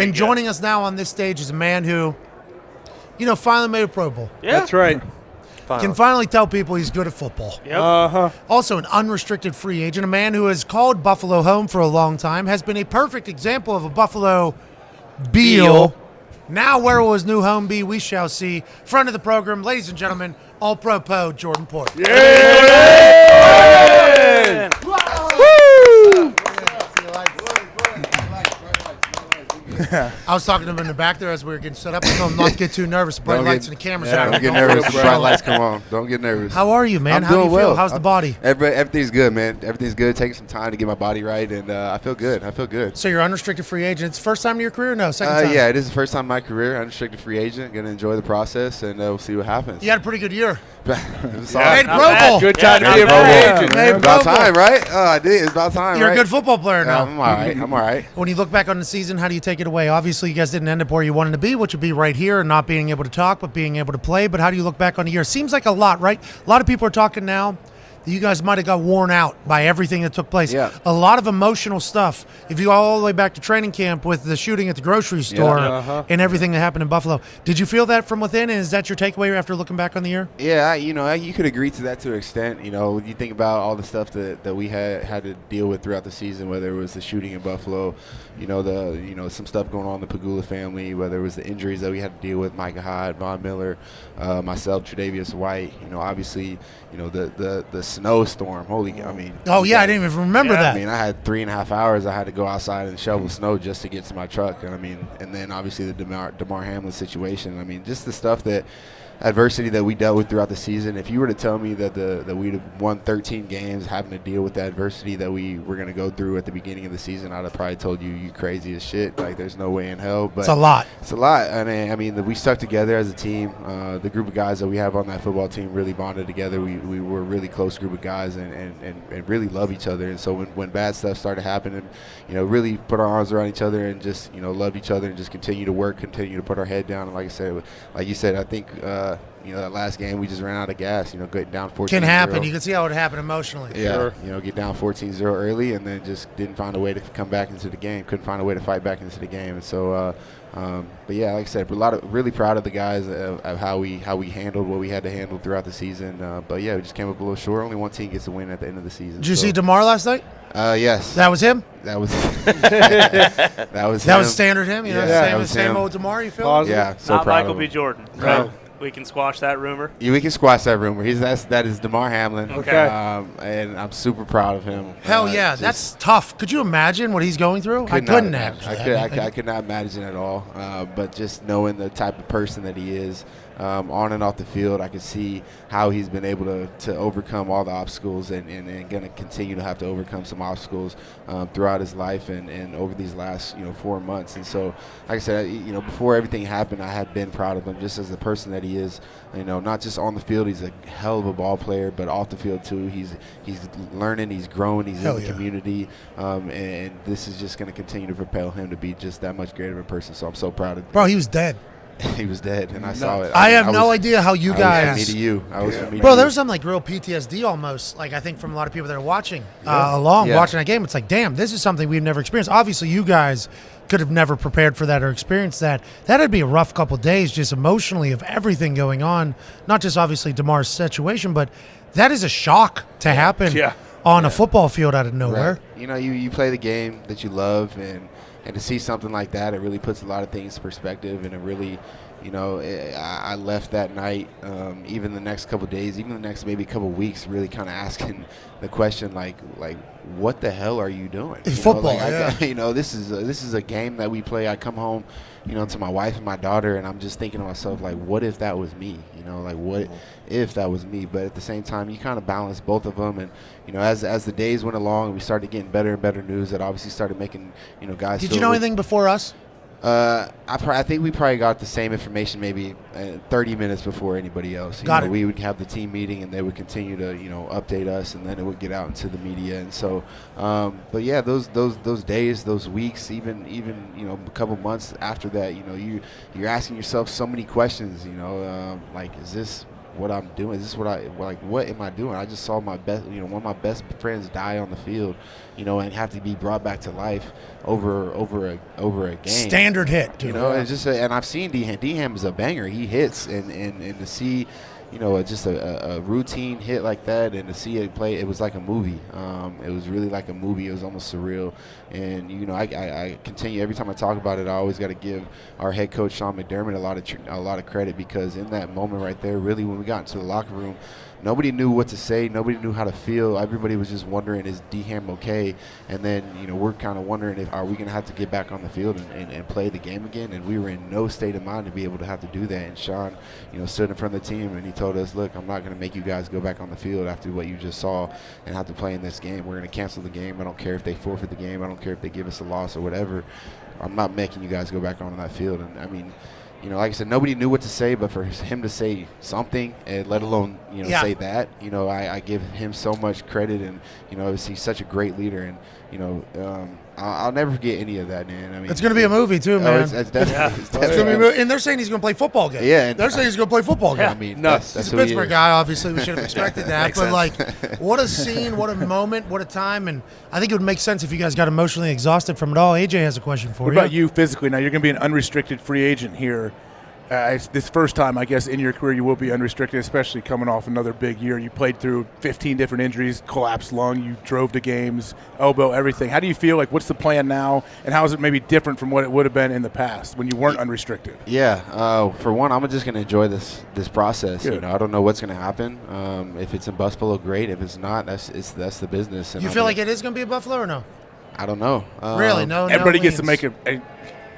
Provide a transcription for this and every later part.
And joining us now on this stage is a man who, finally made a Pro Bowl. Yeah. That's right. Can finally tell people he's good at football. Yep. Also an unrestricted free agent, a man who has called Buffalo home for a long time, has been a perfect example of a Buffalo Beal. Now where will his new home be? We shall see. Front of the program, ladies and gentlemen, All-Pro Poe, Jordan Poyer. Yeah! Woo! I was talking to him in the back there as we were getting set up. I told him not to get too nervous. Bright lights and the cameras out. Don't get nervous. Bright lights come on. Don't get nervous. How are you, man? I'm How do you doing feel? well. How's the body? Everything's good, man. Everything's good. Taking some time to get my body right, and I feel good. So you're unrestricted free agent. It's the first time in your career? No, second time? Yeah, it is the first time in my career. Unrestricted free agent. Going to enjoy the process, and we'll see what happens. You had a pretty good year. It was Made solid. Pro Bowl. Good time to be a Pro Bowl. free agent. Made About Pro Bowl. time, right? I did. It's about time, You're right? a good football player now. I'm all right. I'm all right. When you look back on the season, how do you take it away? Obviously, you guys didn't end up where you wanted to be, which would be right here and not being able to talk, but being able to play. But how do you look back on the year? Seems like a lot, right? A lot of people are talking now that you guys might have got worn out by everything that took place. Yeah. A lot of emotional stuff. If you go all the way back to training camp with the shooting at the grocery store and everything that happened in Buffalo, did you feel that from within? And is that your takeaway after looking back on the year? Yeah, you could agree to that to an extent. When you think about all the stuff that we had to deal with throughout the season, whether it was the shooting in Buffalo, some stuff going on in the Pagula family, whether it was the injuries that we had to deal with, Micah Hyde, Von Miller, myself, Tre'Davious White. Obviously, the snowstorm. I didn't even remember that. I had 3.5 hours. I had to go outside and shovel snow just to get to my truck. And then obviously the Damar Hamlin situation. Just the stuff adversity that we dealt with throughout the season. If you were to tell me that we'd have won 13 games having to deal with the adversity that we were going to go through at the beginning of the season, I'd have probably told you crazy as shit. Like, there's no way in hell. But it's a lot. It's a lot. We stuck together as a team. The group of guys that we have on that football team really bonded together. We were a really close group of guys and really love each other. And so when bad stuff started happening, really put our arms around each other and just, loved each other and just continue to work, continue to put our head down. And like you said, I think, that last game we just ran out of gas, getting down 14-0. Can happen. You can see how it happened emotionally. Yeah, get down 14-0 early and then just didn't find a way to come back into the game. Couldn't find a way to fight back into the game. And so, but yeah, like I said, really proud of the guys of how we handled what we had to handle throughout the season. But yeah, we just came up a little short. Only one team gets a win at the end of the season. Did you see Damar last night? Yes. That was him? That was that was That him. was standard him? Same old Damar, you feel? Positive. Yeah, so Not proud Michael of B. him. Jordan. No. Right? We can squash that rumor. Yeah, we can squash that rumor. That is Damar Hamlin. Okay. And I'm super proud of him. Hell yeah, that's tough. Could you imagine what he's going through? I couldn't have. I could not imagine at all. But just knowing the type of person that he is, on and off the field, I could see how he's been able to overcome all the obstacles and going to continue to have to overcome some obstacles throughout his life and over these last 4 months. And so, like I said, before everything happened, I had been proud of him just as the person that he is. Not just on the field, he's a hell of a ball player, but off the field too. He's learning, he's growing, he's in the community, and this is just going to continue to propel him to be just that much greater of a person. So I'm so proud of him. Bro, he was dead. He was dead, and I saw it. I have no idea how you guys. I was from me to you. I was from me to Bro, you. there's some real PTSD almost. Like I think from a lot of people that are watching watching that game, it's like, damn, this is something we've never experienced. Obviously, you guys could have never prepared for that or experienced that. That'd be a rough couple of days, just emotionally of everything going on. Not just obviously Damar's situation, but that is a shock to happen on a football field out of nowhere. Right. You play the game that you love, and to see something like that, it really puts a lot of things in perspective, and it really, I left that night, even the next couple of days, even the next maybe couple of weeks, really kind of asking the question, like, what the hell are you doing? Football, this is a game that we play. I come home, to my wife and my daughter, and I'm just thinking to myself, like, what if that was me? What if that was me? But at the same time, you kind of balance both of them, and as the days went along, we started getting better and better news that obviously started making guys. Did you know anything before us? I think we probably got the same information maybe 30 minutes before anybody else. We would have the team meeting, and they would continue to update us, and then it would get out into the media. And so, but yeah, those days, those weeks, even a couple months after that, you're asking yourself so many questions. Like, is this what I'm doing? Is this what what am I doing? I just saw my best, one of my best friends die on the field, and have to be brought back to life over a game. Standard hit, dude. It's just and I've seen D-Ham. D-Ham is a banger. He hits, and to see, just a routine hit like that, and to see it play, it was like a movie. It was really like a movie. It was almost surreal. And I continue every time I talk about it. I always got to give our head coach Sean McDermott a lot of credit, because in that moment right there, really when we got into the locker room, nobody knew what to say. Nobody knew how to feel. Everybody was just wondering, is D-Ham okay? And then, we're kind of wondering, are we going to have to get back on the field and play the game again? And we were in no state of mind to be able to have to do that. And Sean, stood in front of the team, and he told us, look, I'm not going to make you guys go back on the field after what you just saw and have to play in this game. We're going to cancel the game. I don't care if they forfeit the game. I don't care if they give us a loss or whatever. I'm not making you guys go back on that field. And, I mean, like I said, nobody knew what to say, but for him to say something, and let alone, say that, I give him so much credit, and, he's such a great leader, and, I'll never forget any of that, man. I mean, it's going to be a movie too, man. It's definitely, it's definitely, and they're saying he's going to play football game. Yeah, they're saying he's going to play football game. I mean, that's he's a who Pittsburgh he guy. Obviously, we should have expected that. But sense. like, what a scene, what a moment, what a time, and I think it would make sense if you guys got emotionally exhausted from it all. AJ has a question for What you. about you physically? Now you're going to be an unrestricted free agent here. It's this first time, I guess, in your career you will be unrestricted, especially coming off another big year. You played through 15 different injuries, collapsed lung, you drove to games, elbow, everything. How do you feel? Like, what's the plan now, and how is it maybe different from what it would have been in the past when you weren't unrestricted? Yeah, for one, I'm just going to enjoy this process. Good. I don't know what's going to happen. If it's in Buffalo, great. If it's not, that's the business. And You feel like it is going to be a Buffalo or no? I don't know. Really? No. Everybody gets to leans. make a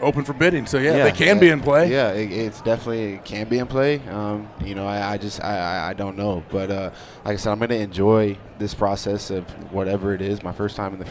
open for bidding, so they can be in play. Yeah, it can be in play. I don't know, but like I said, I'm going to enjoy this process of whatever it is. My first time in the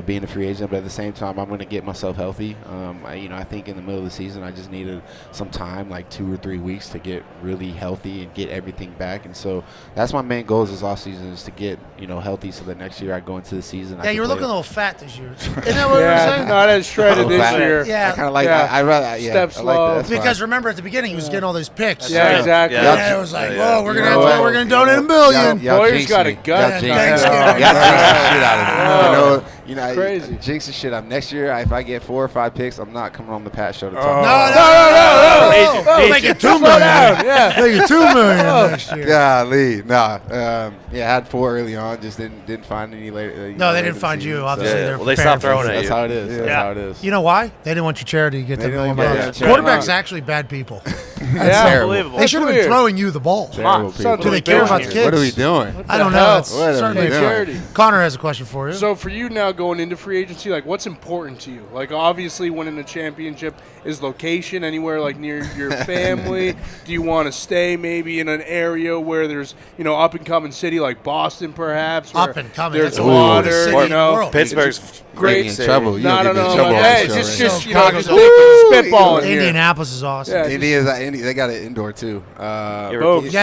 being a free agent, but at the same time, I'm going to get myself healthy. I think in the middle of the season, I just needed some time, like 2 or 3 weeks, to get really healthy and get everything back. And so that's my main goal this offseason, is to get healthy, so that next year I go into the season. Yeah, you were looking a little fat this year. Isn't that what we were saying? Not as shredded this year. Yeah. I kind of like. Yeah. I rather. Yeah, Step I like slow. that. That's Because fine. remember at the beginning he was getting all those picks. Yeah, exactly. Yeah, it was like, whoa, we're You know gonna what? donate $1 million. Poyer's jinxed got me. a gun. Y'all jinxed Thanks, me. guys. Y'all jinxed the shit out of me. Crazy. Jinx the shit out. Next year, if I get 4 or 5 picks, I'm not coming on the Pat Show to talk. No. Make it $2 million. Yeah. Make it $2 million next year. Golly, nah. I had 4 early on, just didn't find any later. No, they didn't find you. Obviously, they're Well, they preparing stopped for you. throwing at That's you. how it is. That's how it is. You know why? They didn't want your charity to get They the didn't $1 million. want that Quarterbacks charity. actually bad people. Yeah. Unbelievable. They should have been weird. throwing you the ball. Terrible Sounds people. Do they care about the kids? What are we doing? I don't the know. hell? That's What are we certainly doing? Charity. Connor has a question for you. So for you now going into free agency, like what's important to you? Like obviously winning a championship is location, anywhere like near your family. Do you want to stay maybe in an area where there's, up and coming city like Boston perhaps? Where Up and coming. There's That's the water, oldest city you in the know. world. Pittsburgh's Great in city. trouble. No, You'll no, get me in no. trouble on Hey, this just, show right just Chicago's just spitballing here. Indianapolis is awesome. Yeah. now. They got it indoor too. Yes,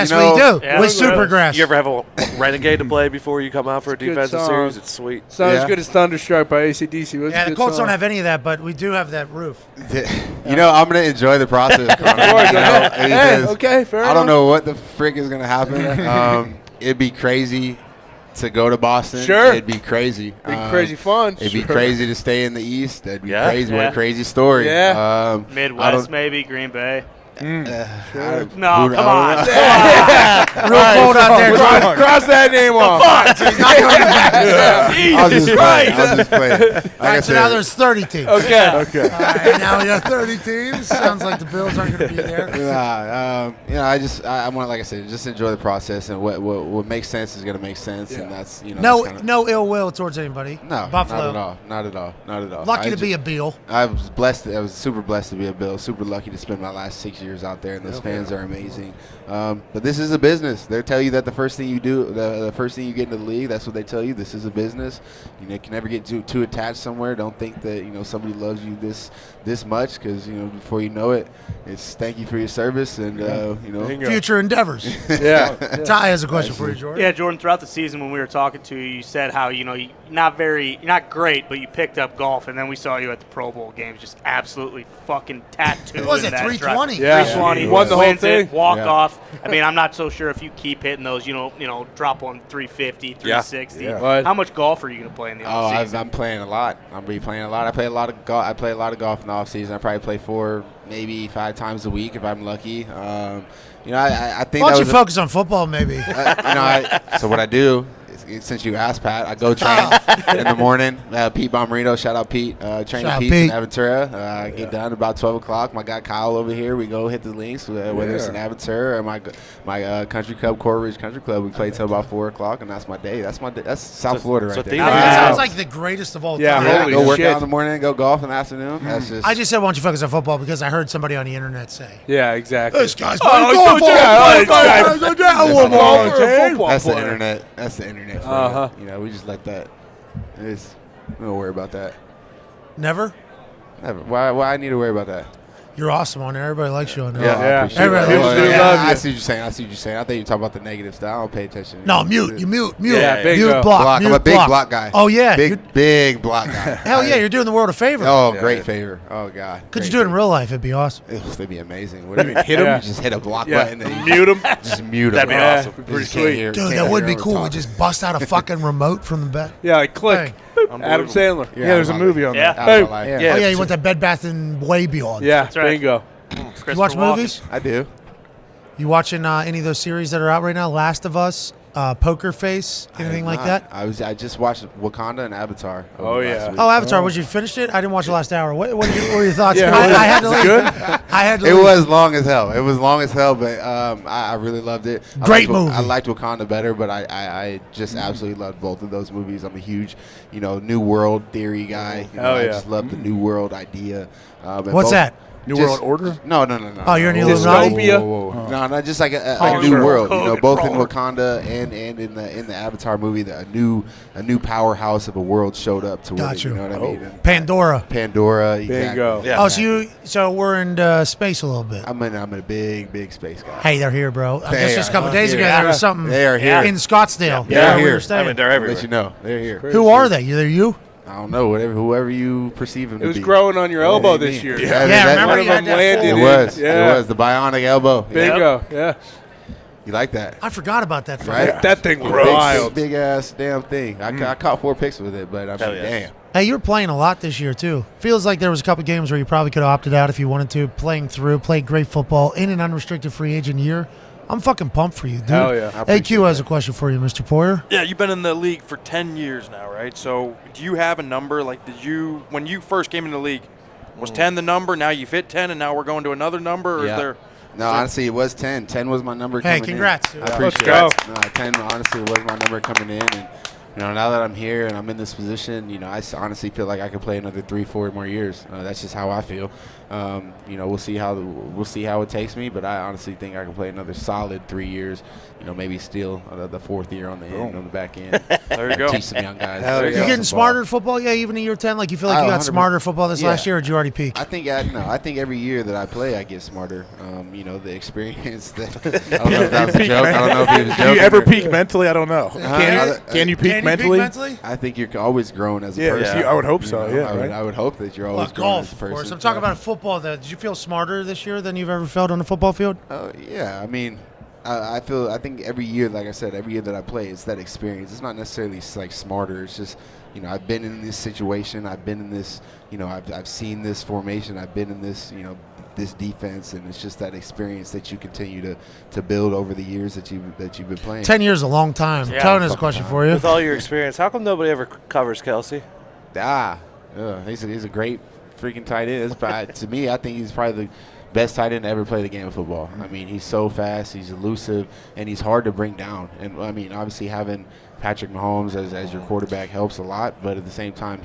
you know, we do. Yeah. With Supergrass. You ever have a Renegade to play before you come out for a It's a good defensive song. series? It's sweet. It's not as Yeah. good as Thunderstruck by AC/DC. But it's a Yeah, the good Colts song. don't have any of that, but we do have that roof. I'm gonna enjoy the process. Connor, Hey, because okay, fair I don't enough. know what the frick is gonna happen. It'd be crazy to go to Boston. Sure. It'd be crazy. Big crazy fun. It'd be Sure. crazy to stay in the East. That'd be Yeah. crazy. What Yeah. a crazy story. Yeah. I Midwest, don't- maybe Green Bay. No, No, come on. Real cold out there. Cross that name off. I was just playing. I was just playing. Like All I right, so now said, there's 30 teams. Okay. All right, now we have 30 teams. Sounds like the Bills aren't going to be there. I want, like I said, just enjoy the process, and what makes sense is going to make sense, and that's No, that's kinda, no ill will towards anybody. no, Buffalo. not at all. Lucky to be a Beal. I was blessed. I was super blessed to be a Bill. Super lucky to spend my last 6 years out there, and those fans are amazing. But this is a business. They tell you that the first thing you do, the first thing you get into the league, that's what they tell you. This is a business. You can never get too attached somewhere. Don't think that somebody loves you this much, because before you know it, it's thank you for your service, and Future endeavors. Yeah. Ty has a question for you, Jordan. Yeah, Jordan, throughout the season when we were talking to you, you said how, you're not great, but you picked up golf, and then we saw you at the Pro Bowl games just absolutely fucking tattooing What was it, that 320? drive. Yeah. one, he Won the whole wins thing. it, walk Yeah. off. I mean, I'm not so sure if you keep hitting those, drop on 350, 360. Yeah. Right. How much golf are you going to play in the offseason? I'm playing a lot. I'm gonna be playing a lot. I play a lot of golf. I play a lot of golf in the off season. I probably play 4, maybe 5 times a week if I'm lucky. I think Why that don't you was focus on football, maybe? so what I do, since you asked, Pat, I go train in the morning. Pete Bomarito, shout out Pete. Train Shout at out Pete's Pete. in Aventura. Get done about 12 o'clock. My guy Kyle over here, we go hit the links, whether it's in Aventura or my country club, Coral Ridge Country Club. We play till about 4 o'clock, and that's my day. That's South Florida right there. That sounds like the greatest of all Yeah, time. holy go work shit. out in the morning and go golf in the afternoon. That's just. I just said, why don't you focus on football? Because I heard somebody on the internet say, Yeah, exactly. this guy's playing golf. That's the internet. That's the internet. For you. We just let that. We don't worry about that. Never? Never. Why I need to worry about that? You're awesome on there. Everybody likes you on there. Yeah. I appreciate Everybody it. loves you. I see what you're saying. I see what you're saying. I think you're talking about the negative stuff. I don't pay attention. No, mute. You mute. Yeah, bingo. Mute, block. I'm a Mute, big block. block guy. Oh, yeah. Big block guy. Hell yeah, you're doing the world a favor. Oh, great favor. Oh, God. Could you Great do it in favor. real life? It'd be awesome. That'd be amazing. What do you mean? Hit him? Yeah. Just hit a block Yeah. button and Mute him. just mute him. That'd be Yeah. awesome. Pretty sweet. Dude, that would be cool. We just bust out a fucking remote from the bed. Yeah, like click. Hey. Adam Sandler. Yeah, there's a movie on Yeah. that. Hey. Yeah. Oh, yeah, you went to Bed Bath and way beyond. Yeah, That's right. bingo. You watch movies? I do. You watching any of those series that are out right now? Last of Us, Poker Face, anything like that? I just watched Wakanda and Avatar. Oh, yeah. Oh, Avatar. Was you finished it? I didn't watch the last hour. What were your thoughts? Yeah, I had to leave. good? I had to It leave. was long as hell. It was long as hell, but I really loved it. Great movie. I liked Wakanda better, but I just absolutely loved both of those movies. I'm a huge, New World theory guy. Hell I yeah. just love the New World idea. And What's both- that? New Just- World Order? No. Oh, you're in the Whoa, Illuminati? Dystopia? whoa. No, not just like a Oh, new sure. world. Hogan Both in Brawler. Wakanda and in the Avatar movie, a new powerhouse of a world showed up to Got it. You you. know what I mean? And Pandora. Pandora. Exactly. Bingo. Yeah. Oh, so we're in space a little bit. I'm a big space guy. Hey, they're here, bro. I They guess just a couple are days ago here. there was something They are here. in Scottsdale. They're where we here. were staying. I mean, they're I'll everywhere. let you know. They're here. Who are they? They're you? I don't know. Whoever you perceive them It to was be. growing on your Yeah, elbow they this mean. year. Yeah, Yeah, remember One you of had them that landed It in. was. Yeah. It was the bionic elbow. Yeah. Bingo. Yeah. You like that? I forgot about that. Right? That thing was Big, wild. big ass damn thing. I caught 4 picks with it, but I Hell mean, yes. damn. Hey, you were playing a lot this year too. Feels like there was a couple games where you probably could have opted out if you wanted to. Played great football in an unrestricted free agent year. I'm fucking pumped for you, dude. Hell yeah. I appreciate AQ has that. a question for you, Mr. Poyer. Yeah, you've been in the league for 10 years now, right? So do you have a number? Like, when you first came in the league, was 10 the number? Now you've hit 10, and now we're going to another number? Or Yeah. is there? No, honestly, it was 10. 10 was my number Hey, coming congrats, in. dude. I appreciate Let's it. No, 10, honestly, was my number coming in. And, now that I'm here and I'm in this position, I honestly feel like I could play another 3-4 more years. That's just how I feel. We'll see how it takes me, but I honestly think I can play another solid 3 years. Maybe steal the 4th year on the end, on the back end. There you go. Teach some young guys. Hell yeah. You getting smarter at football? Yeah, even in year 10? Like, you feel like you got 100%. smarter at football this last Yeah. year, or did you already peak? I think every year that I play, I get smarter. The experience. I don't know if that was a joke. I don't know if he was joking. Do you ever or- peak mentally? I don't know. Can you peak mentally? I think you're always growing as a Yeah, person. I would hope so. Yeah, I right. would hope that you're always Well, growing golf, as a of person. course. I'm talking about football, though. Did you feel smarter this year than you've ever felt on the football field? Oh yeah, I mean, I think every year, like I said, every year that I play, it's that experience. It's not necessarily like smarter. It's just I've been in this situation. I've been in this. I've seen this formation. I've been in this. This defense, and it's just that experience that you continue to build over the years that you've been playing. 10 years is a long time. Yeah. Tone has a question for you. With all your experience, how come nobody ever covers Kelsey? He's a great freaking tight end. To me, I think he's probably the best tight end to ever play the game of football. I mean, he's so fast, he's elusive, and he's hard to bring down. And I mean, obviously having Patrick Mahomes as your quarterback helps a lot, but at the same time,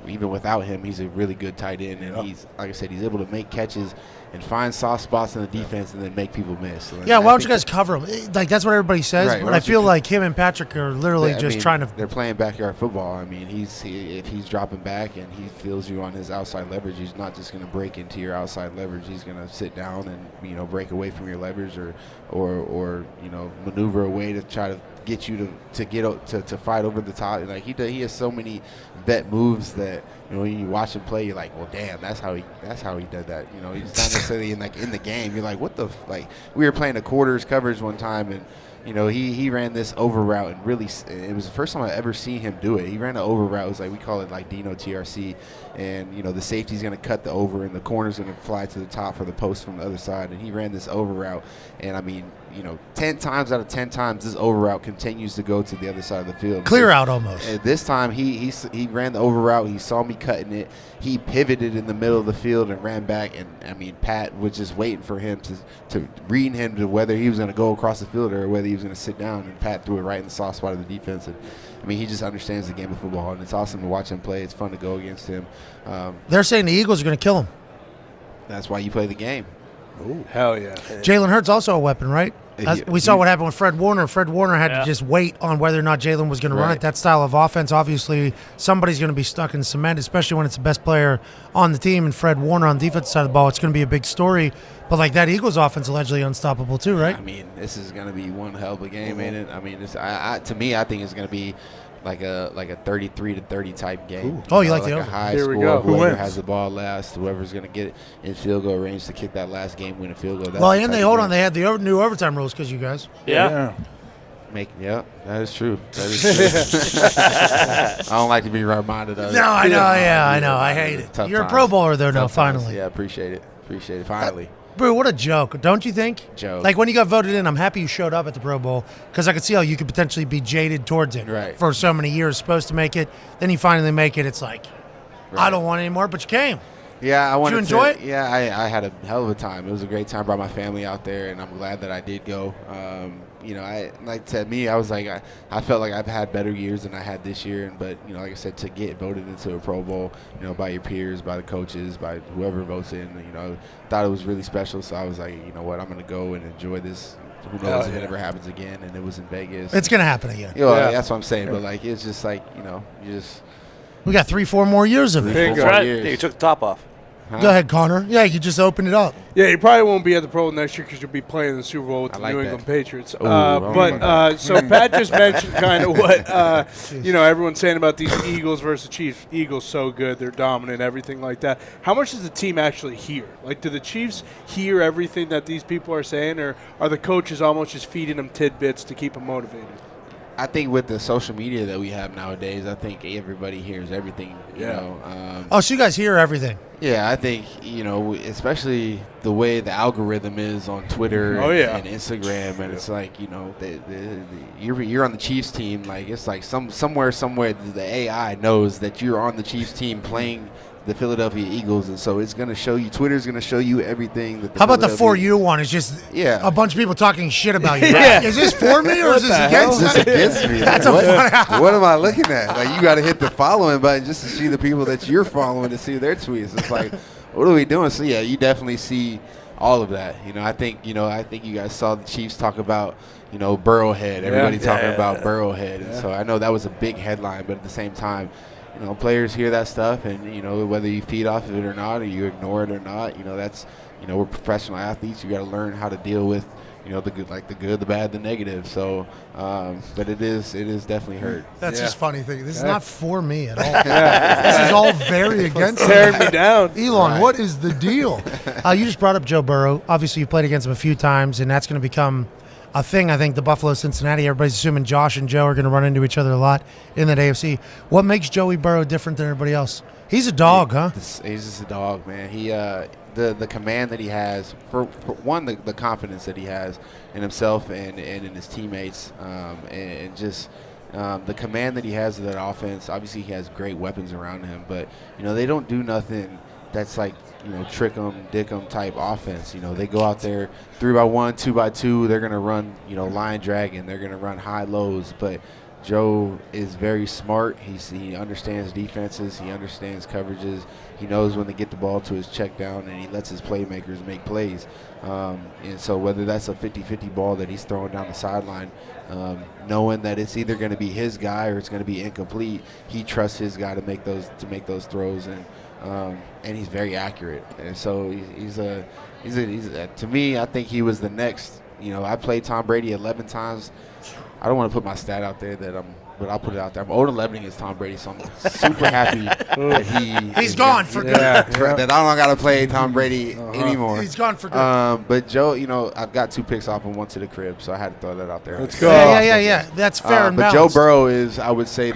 even without him, he's a really good tight end, and he's, like I said, he's able to make catches and find soft spots in the defense and then make people miss. So Yeah, I why don't you think guys cover him? Like, that's what everybody says, Right, but why I don't you feel co- like him and Patrick are literally I just mean, trying to. They're playing backyard football. I mean, if he's dropping back and he feels you on his outside leverage, he's not just going to break into your outside leverage. He's going to sit down and break away from your leverage or maneuver a way to try to get you to fight over the top. Like he has so many vet moves that when you watch him play, you're like, well, damn, that's how he did that. He's not necessarily in the game. You're like, what the like? We were playing a quarters coverage one time, and he ran this over route, and really, it was the first time I ever seen him do it. He ran an over route. It was like, we call it like Dino TRC, and the safety's going to cut the over, and the corner's going to fly to the top for the post from the other side, and he ran this over route, and I mean, 10 times out of 10 times, this over route continues to go to the other side of the field. Clear out almost. And this time, he ran the over route. He saw me cutting it. He pivoted in the middle of the field and ran back. And, I mean, Pat was just waiting for him to read him to whether he was going to go across the field or whether he was going to sit down. And Pat threw it right in the soft spot of the defense. And, I mean, he just understands the game of football, and it's awesome to watch him play. It's fun to go against him. They're saying the Eagles are going to kill him. That's why you play the game. Ooh. Hell yeah. Jalen Hurts also a weapon, right? We saw what happened with Fred Warner. Fred Warner had to just wait on whether or not Jalen was going to run it. That style of offense, obviously, somebody's going to be stuck in cement, especially when it's the best player on the team. And Fred Warner on the defensive side of the ball, it's going to be a big story. But like that Eagles offense, allegedly unstoppable too, right? I mean, this is going to be one hell of a game, ain't it? I mean, to me, I think it's going to be like a 33-30 type game. Ooh. Oh, you like the a over? high Here score. we go. Whoever has the ball last, whoever's going to get it in field goal range to kick that last game, win a field goal. That's and they had the new overtime rules because you guys. Yeah. That is true. That is true. I don't like to be reminded of it. No, I know. I know. I hate it. Tough You're times. a Pro Bowler though now. Tough times. Finally. Yeah, appreciate it. Finally. Bro, what a joke. Don't you think? Joke. Like when you got voted in, I'm happy you showed up at the Pro Bowl because I could see how you could potentially be jaded towards it for so many years, supposed to make it. Then you finally make it. It's like, I don't want it anymore, but you came. Yeah, I wanted Did you enjoy it? Yeah, I had a hell of a time. It was a great time. Brought my family out there, and I'm glad that I did go. I was like, I felt like I've had better years than I had this year. But like I said, to get voted into a Pro Bowl, by your peers, by the coaches, by whoever votes in, thought it was really special. So I was like, you know what, I'm gonna go and enjoy this. Who knows if it ever happens again? And it was in Vegas. It's gonna happen again. That's what I'm saying. But like, it's just like we got 3-4 more years of it. That's right. Yeah, you took the top off. Go ahead, Connor. Yeah, you just open it up. Yeah, you probably won't be at the Pro Bowl next year because you'll be playing in the Super Bowl with the New England Patriots. So Pat just mentioned kind of what everyone's saying about these Eagles versus Chiefs. Eagles so good, they're dominant, everything like that. How much does the team actually hear? Like, do the Chiefs hear everything that these people are saying, or are the coaches almost just feeding them tidbits to keep them motivated? I think with the social media that we have nowadays, I think everybody hears everything. So you guys hear everything? Yeah, I think especially the way the algorithm is on Twitter and Instagram, and it's like you're on the Chiefs team. Like it's like somewhere the AI knows that you're on the Chiefs team playing the Philadelphia Eagles, and so it's going to show you. Twitter's going to show you everything. How about the For You one? It's just a bunch of people talking shit about you. Is this for me or is this against me? This against me. That's what am I looking at? Like, you got to hit the following button just to see the people that you're following to see their tweets. It's like, what are we doing? So yeah, you definitely see all of that. I think you guys saw the Chiefs talk about Burrow head. Everybody talking about Burrow head, and so I know that was a big headline, but at the same time, players hear that stuff, and whether you feed off of it or not, or you ignore it or not, that's we're professional athletes. You got to learn how to deal with the good, the bad, the negative. So, but it is definitely hurt. That's just funny thing. This is not for me at all. This is all very against tearing me down. Elon, what is the deal? You just brought up Joe Burrow. Obviously, you played against him a few times, and that's going to become a thing. I think the Buffalo-Cincinnati, everybody's assuming Josh and Joe are going to run into each other a lot in that AFC. What makes Joey Burrow different than everybody else? He's a dog, huh? He's just a dog, man. He the command that he has, for one, the confidence that he has in himself and in his teammates, and just the command that he has of that offense. Obviously, he has great weapons around him, but they don't do nothing that's like trick 'em, dick 'em type offense. They go out there 3x1, 2x2. They're gonna run line dragon. They're gonna run high lows. But Joe is very smart. He understands defenses. He understands coverages. He knows when to get the ball to his check down, and he lets his playmakers make plays. And so whether that's a 50-50 ball that he's throwing down the sideline, knowing that it's either going to be his guy or it's going to be incomplete, he trusts his guy to make those throws, and he's very accurate. And so he's to me, I think he was the next. I played Tom Brady 11 times. I don't want to put my stat out there but I'll put it out there. I'm 0-11 against Tom Brady, so I'm super happy that he's gone for good. That I don't got to play Tom Brady anymore. He's gone for good. But Joe, I've got 2 picks off and 1 to the crib, so I had to throw that out there. Let's go. Yeah. That's fair and but balanced. Joe Burrow is, I would say,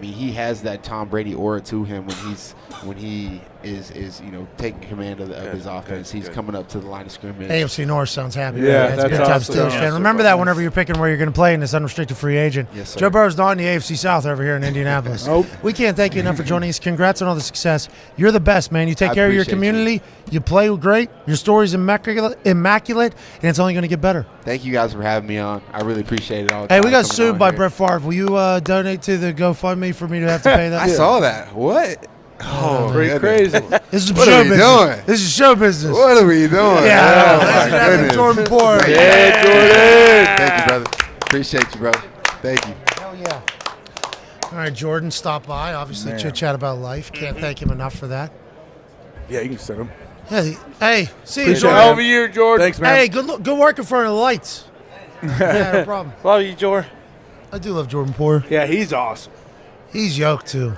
he has that Tom Brady aura to him when he is taking command of his offense. He's coming up to the line of scrimmage. AFC North sounds happy. Yeah, It's a that's good time awesome. Steelers fan. Remember that whenever you're picking where you're going to play in this unrestricted free agent. Yes, sir. Joe Burrow's not in the AFC South over here in Indianapolis. Nope. We can't thank you enough for joining us. Congrats on all the success. You're the best, man. You take care of your appreciate community. You play great. Your story's immaculate, and it's only going to get better. Thank you guys for having me on. I really appreciate it all. Hey, we got sued by Brett Favre. Will you donate to the GoFundMe for me to have to pay that? I saw that. What? Oh, pretty crazy. This is What show are we business. doing? This is show business. What are we doing? Yeah, Oh, ladies and my gentlemen, goodness. Jordan Poyer. Yeah, Jordan. Thank you, brother. Appreciate you, brother. Thank you. Hell yeah. All right, Jordan stopped by. Obviously, Man. chit-chat about life. Can't thank him enough for that. Yeah, you can send him. Hey, see you, Appreciate Jordan. it. Hell of a year, Jordan. Thanks, man. Hey, good work in front of the lights. Yeah, no problem. Love you, Jor. I do love Jordan Poyer. Yeah, he's awesome. He's yoked, too.